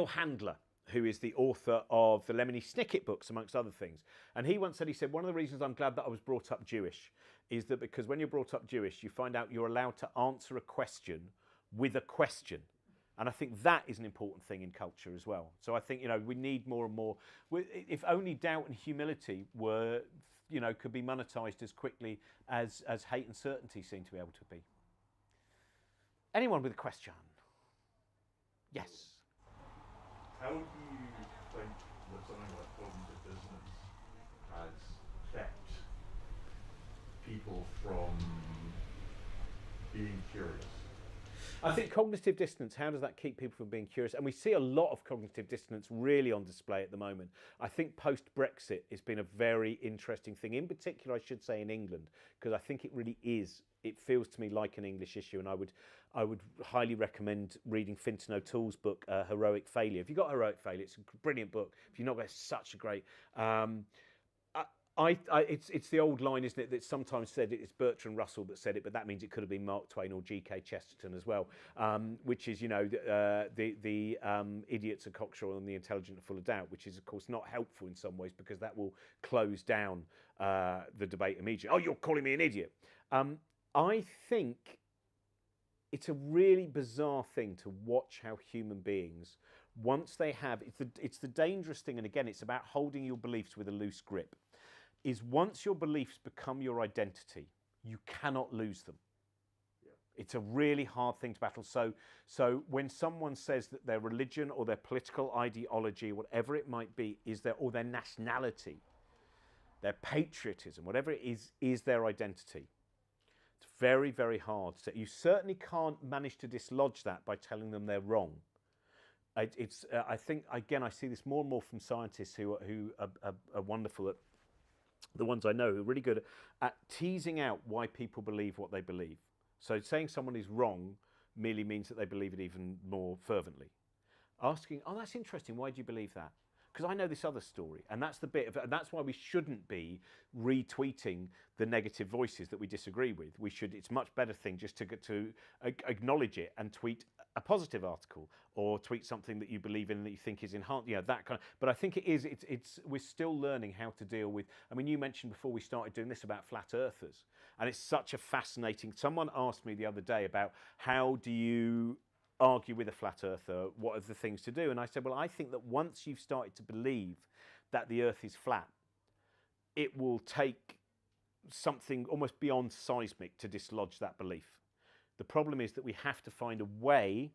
Handler, who is the author of the Lemony Snicket books, amongst other things. And he once said, one of the reasons I'm glad that I was brought up Jewish is that because when you're brought up Jewish, you find out you're allowed to answer a question with a question. And I think that is an important thing in culture as well. So I think, we need more and more. If only doubt and humility were, could be monetized as quickly as hate and certainty seem to be able to be. Anyone with a question? Yes. How do you think that something like cognitive dissonance has kept people from being curious? I think cognitive dissonance, how does that keep people from being curious? And we see a lot of cognitive dissonance really on display at the moment. I think post-Brexit it's been a very interesting thing, in particular, I should say, in England, because I think it really is, it feels to me like an English issue, and I would highly recommend reading Fintan O'Toole's book, Heroic Failure. If you've got Heroic Failure, it's a brilliant book. If you've not got it, it's such a great... it's the old line, isn't it, that's sometimes said it's Bertrand Russell that said it, but that means it could have been Mark Twain or G.K. Chesterton as well, which is, the idiots are cocksure and the intelligent are full of doubt, which is, of course, not helpful in some ways because that will close down the debate immediately. Oh, you're calling me an idiot. I think it's a really bizarre thing to watch how human beings, once they have, it's the dangerous thing, and again, it's about holding your beliefs with a loose grip, is once your beliefs become your identity, you cannot lose them. Yeah. It's a really hard thing to battle. So when someone says that their religion or their political ideology, whatever it might be, is or their nationality their patriotism, whatever it is their identity. It's very, very hard. So you certainly can't manage to dislodge that by telling them they're wrong. I think, again, I see this more and more from scientists who are wonderful at, the ones I know who are really good at teasing out why people believe what they believe. So saying someone is wrong merely means that they believe it even more fervently. Asking, oh, that's interesting, why do you believe that? Because I know this other story, and that's the bit of it, and that's why we shouldn't be retweeting the negative voices that we disagree with. We should. It's a much better thing just to acknowledge it and tweet a positive article, or tweet something that you believe in that you think is enhanced. You know, that kind of. But I think it is. It's. We're still learning how to deal with. I mean, you mentioned before we started doing this about flat earthers, and it's such a fascinating. Someone asked me the other day about how do you argue with a flat earther, what are the things to do? And I said, well, I think that once you've started to believe that the earth is flat, it will take something almost beyond seismic to dislodge that belief. The problem is that we have to find a way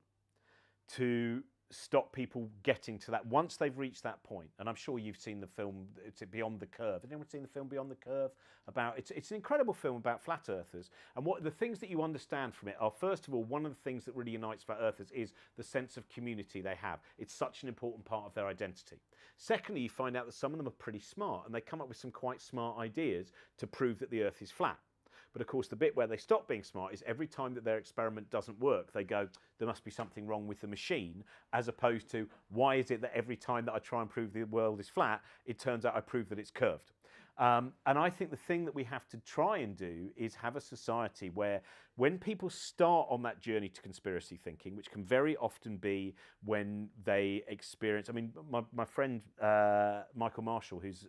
to stop people getting to that once they've reached that point. And I'm sure you've seen the film, it's Beyond the Curve. Has anyone seen the film Beyond the Curve? About it's an incredible film about flat earthers. And what the things that you understand from it are, first of all, one of the things that really unites flat earthers is the sense of community they have. It's such an important part of their identity. Secondly, you find out that some of them are pretty smart, and they come up with some quite smart ideas to prove that the earth is flat. But of course, the bit where they stop being smart is every time that their experiment doesn't work, they go, there must be something wrong with the machine, as opposed to, why is it that every time that I try and prove the world is flat, it turns out I prove that it's curved? And I think the thing that we have to try and do is have a society where when people start on that journey to conspiracy thinking, which can very often be when they experience, I mean, my friend Michael Marshall, who's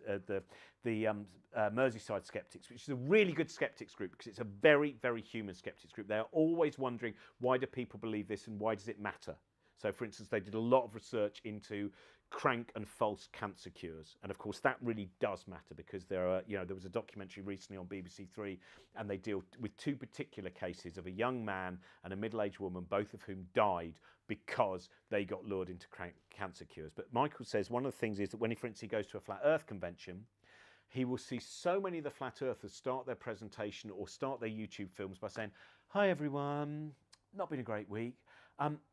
the Merseyside Skeptics, which is a really good skeptics group because it's a very, very human skeptics group. They're always wondering, why do people believe this and why does it matter? So, for instance, they did a lot of research into crank and false cancer cures, and of course that really does matter because there are, you know, there was a documentary recently on BBC Three, and they deal with two particular cases of a young man and a middle-aged woman, both of whom died because they got lured into cancer cures. But Michael says one of the things is that when he, for instance, goes to a flat Earth convention, he will see so many of the flat earthers start their presentation or start their YouTube films by saying, "Hi everyone, not been a great week.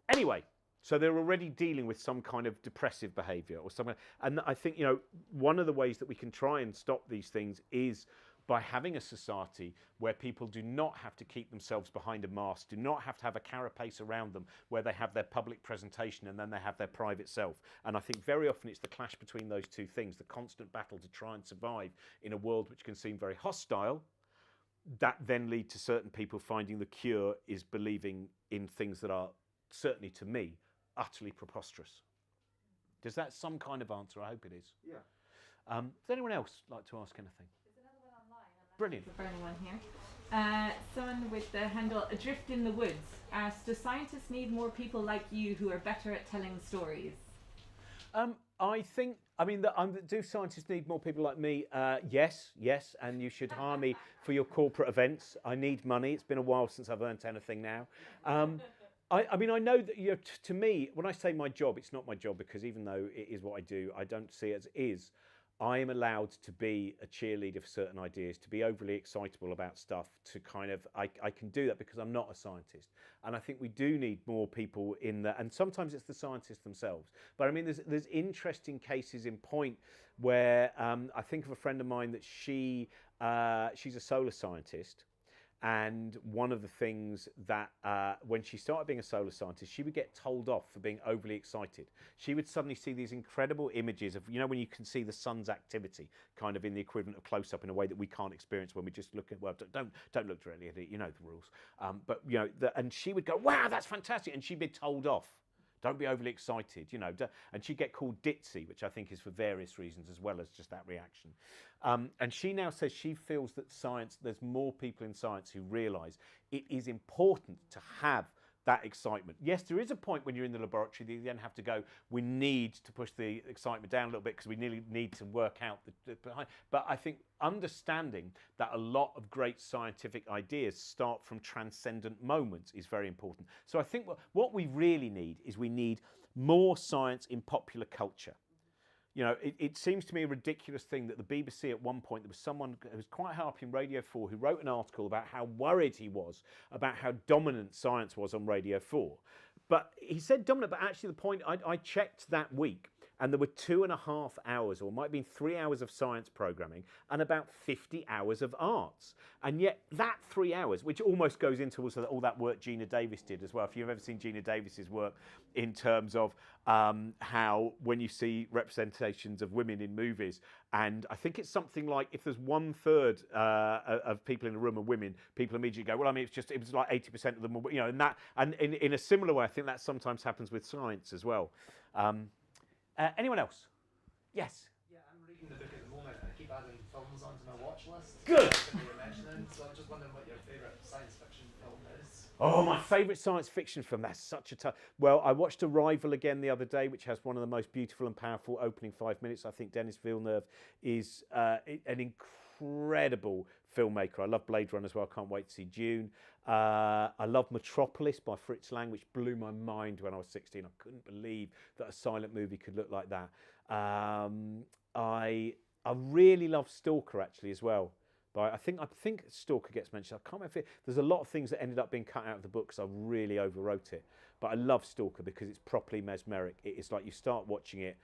Anyway." So they're already dealing with some kind of depressive behaviour or something. And I think, you know, one of the ways that we can try and stop these things is by having a society where people do not have to keep themselves behind a mask, do not have to have a carapace around them where they have their public presentation and then they have their private self. And I think very often it's the clash between those two things, the constant battle to try and survive in a world which can seem very hostile, that then lead to certain people finding the cure is believing in things that are, certainly to me, utterly preposterous. Does that some kind of answer? I hope it is. Yeah. Does anyone else like to ask anything? There's another one online. Brilliant. There's a burning one here. Someone with the handle Adrift in the Woods asks, do scientists need more people like you who are better at telling stories? I think, I mean, do scientists need more people like me? Yes, and you should hire me for your corporate events. I need money. It's been a while since I've earned anything now. I mean, I know that, you know, to me, when I say my job, it's not my job because even though it is what I do, I don't see it as is. I am allowed to be a cheerleader for certain ideas, to be overly excitable about stuff, to kind of, I can do that because I'm not a scientist. And I think we do need more people in that, and sometimes it's the scientists themselves. But I mean, there's interesting cases in point where I think of a friend of mine that she's a solar scientist. And one of the things that when she started being a solar scientist, she would get told off for being overly excited. She would suddenly see these incredible images of, you know, when you can see the sun's activity kind of in the equivalent of close-up in a way that we can't experience when we just look at, well, don't look directly at it, you know the rules. But, you know, and she would go, wow, that's fantastic. And she'd be told off. Don't be overly excited, you know. And she'd get called ditzy, which I think is for various reasons as well as just that reaction. And she now says she feels that science, there's more people in science who realise it is important to have that excitement. Yes, there is a point when you're in the laboratory that you then have to go, we need to push the excitement down a little bit because we nearly need to work out the behind. But I think understanding that a lot of great scientific ideas start from transcendent moments is very important. So I think what we really need is we need more science in popular culture. You know, it seems to me a ridiculous thing that the BBC at one point, there was someone who was quite high up in Radio 4 who wrote an article about how worried he was about how dominant science was on Radio 4. But he said dominant, but actually the point, I checked that week, and there were 2.5 hours, or it might have been 3 hours of science programming and about 50 hours of arts. And yet that 3 hours, which almost goes into also all that work Gina Davis did as well. If you've ever seen Gina Davis's work in terms of how when you see representations of women in movies, and I think it's something like if there's 1/3 of people in a room are women, people immediately go, well, I mean, it was like 80% of them, you know, and in a similar way, I think that sometimes happens with science as well. Anyone else? Yes. Yeah, I'm reading the book at the moment. I keep adding films onto my watch list. Good. That you're mentioning, so I'm just wondering what your favourite science fiction film is. Oh, my favourite science fiction film. That's such a tough. Well, I watched Arrival again the other day, which has one of the most beautiful and powerful opening 5 minutes. I think Denis Villeneuve is an incredible filmmaker. I love Blade Runner as well. I can't wait to see Dune. I love Metropolis by Fritz Lang, which blew my mind when I was 16. I couldn't believe that a silent movie could look like that. I really love Stalker actually as well. But I think Stalker gets mentioned. I can't remember if there's a lot of things that ended up being cut out of the book because I really overwrote it. But I love Stalker because it's properly mesmeric. It's like you start watching it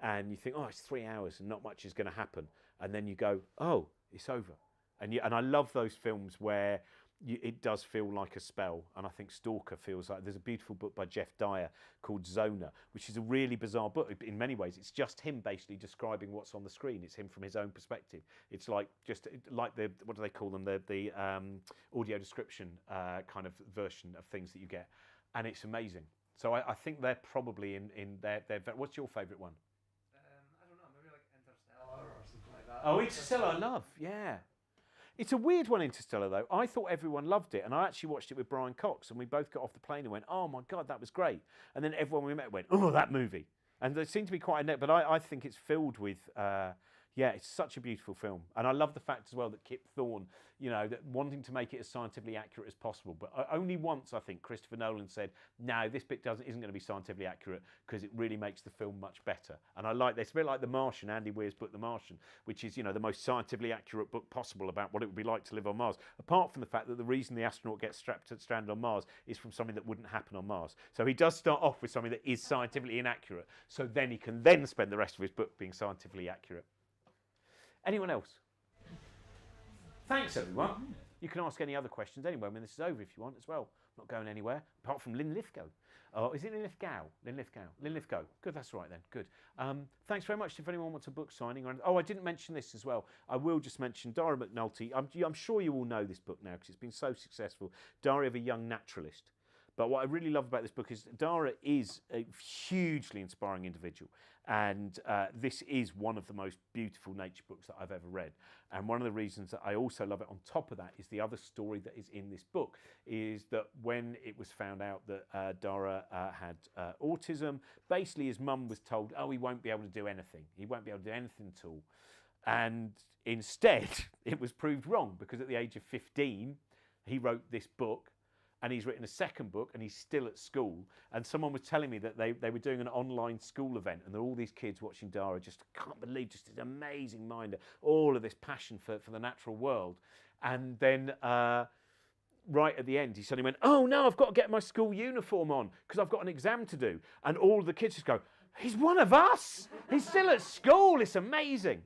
and you think, oh, it's 3 hours and not much is going to happen. And then you go, oh, it's over. And I love those films where it does feel like a spell. And I think Stalker feels like, there's a beautiful book by Jeff Dyer called Zona, which is a really bizarre book. In many ways, it's just him basically describing what's on the screen. It's him from his own perspective. It's like like the, what do they call them? The audio description kind of version of things that you get. And it's amazing. So I think they're probably in their what's your favourite one? I don't know, maybe like Interstellar or something like that. Oh, Interstellar, I love, yeah. It's a weird one, Interstellar, though. I thought everyone loved it, and I actually watched it with Brian Cox, and we both got off the plane and went, oh, my God, that was great. And then everyone we met went, oh, that movie. And there seemed to be quite a net, but I think it's filled with, it's such a beautiful film. And I love the fact as well that Kip Thorne, you know, that wanting to make it as scientifically accurate as possible. But only once, I think, Christopher Nolan said, no, this bit isn't going to be scientifically accurate because it really makes the film much better. And I like this. It's a bit like The Martian, Andy Weir's book, The Martian, which is, you know, the most scientifically accurate book possible about what it would be like to live on Mars. Apart from the fact that the reason the astronaut gets stranded on Mars is from something that wouldn't happen on Mars. So he does start off with something that is scientifically inaccurate. So then he can then spend the rest of his book being scientifically accurate. Anyone else? Thanks, everyone. You can ask any other questions anyway when this is over if you want as well. I'm not going anywhere, apart from Lynn Lithgow. Is it Lynn Lithgow? Lynn Lithgow. Lynn Lithgow. Good, that's right then. Good. Thanks very much. If anyone wants a book signing. I didn't mention this as well. I will just mention Dara McNulty. I'm sure you all know this book now because it's been so successful. Diary of a Young Naturalist. But what I really love about this book is Dara is a hugely inspiring individual. And this is one of the most beautiful nature books that I've ever read. And one of the reasons that I also love it on top of that is the other story that is in this book is that when it was found out that Dara had autism, basically his mum was told, oh, he won't be able to do anything. He won't be able to do anything at all. And instead, it was proved wrong because at the age of 15, he wrote this book. And he's written a second book and he's still at school. And someone was telling me that they were doing an online school event and there were all these kids watching Dara, just can't believe, just an amazing mind, all of this passion for the natural world. And then right at the end, he suddenly went, oh no, I've got to get my school uniform on because I've got an exam to do. And all of the kids just go, he's one of us. He's still at school. It's amazing.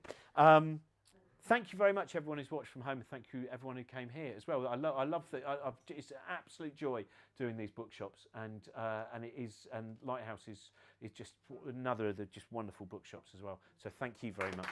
Thank you very much, everyone who's watched from home, and thank you everyone who came here as well. I love that. It's an absolute joy doing these bookshops, and Lighthouse is just another of the just wonderful bookshops as well. So thank you very much.